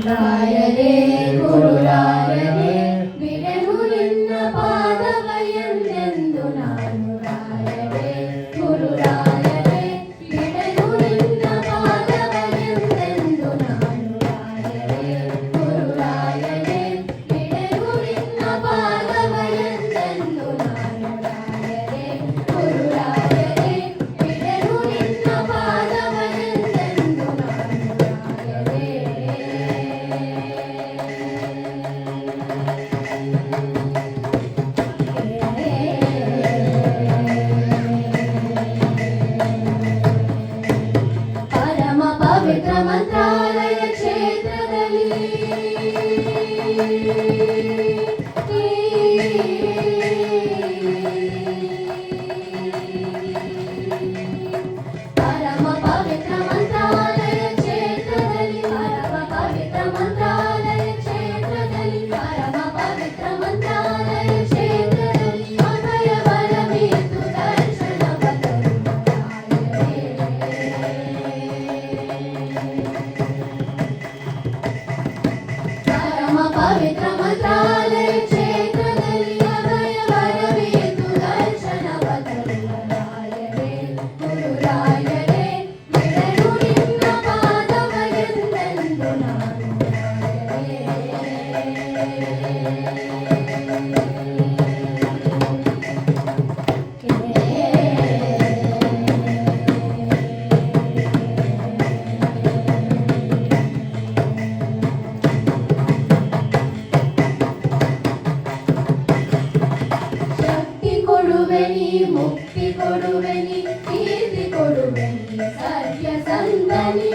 ರಾಯರೇ ಗುರುರಾಯರೇ ಬಿಡೆನು ನಿನ್ನ ಪಾದವಯನ್ನೆಂದು ನಾನು ರಾಯರೇ ಗುರುರಾಯರೇ ಬಿಡೆನು ನಿನ್ನ ಪಾದವಯನ್ನೆಂದು ನಾನು ರಾಯರೇ ಗುರುರಾಯರೇ ಬಿಡೆನು ನಿನ್ನ ಪಾದವಯನ್ನೆಂದು ನಾನು ರಾಯರೇ ಗುರುರಾಯರೇ ಬಿಡೆನು ನಿನ್ನ ಪಾದವಯನ್ನೆಂದು ನಾನು ರಾಯರೇ. ಪರಮ ಪವಿತ್ರ ಮಂತ್ರಾಲಯ ಕ್ಷೇತ್ರದಲ್ಲಿ ಪರಮ ಪವಿತ್ರ ಮಂತ್ರಾಲಯ ಕ್ಷೇತ್ರದಲ್ಲಿ ಪರಮ ಪವಿತ್ರ ಮಂತ್ರಾಲಯ ಕ್ಷೇತ್ರದಲ್ಲಿ ಪರಮ ಪವಿತ್ರ ಮಂತ್ರಾಲಯ ಕ್ಷೇತ್ರದಲ್ಲಿ ಅಭಯ ಬಲವಿದ್ದು ದರ್ಶನವ ತರುವ ಪರಮ ಪವಿತ್ರ ಮಂತ್ರಾಲಯ ಕ್ಷೇತ್ರದಲ್ಲಿ ಅಭಯ ಬಲವಿದ್ದು ದರ್ಶನವ ತರುವ ರಾಯರೇ ಗುರುರಾಯರೇ ಬಿಡೆನು ನಿನ್ನ ಪಾದವಯನ್ನೆಂದು ನಾನು ಶಕ್ತಿ ಕೊಡುವೆನಿ ಮುಕ್ತಿ ಕೊಡುವೆನಿ ಕೀರ್ತಿ ಕೊಡುವೆನಿ ಸತ್ಯ ಸಂದನಿ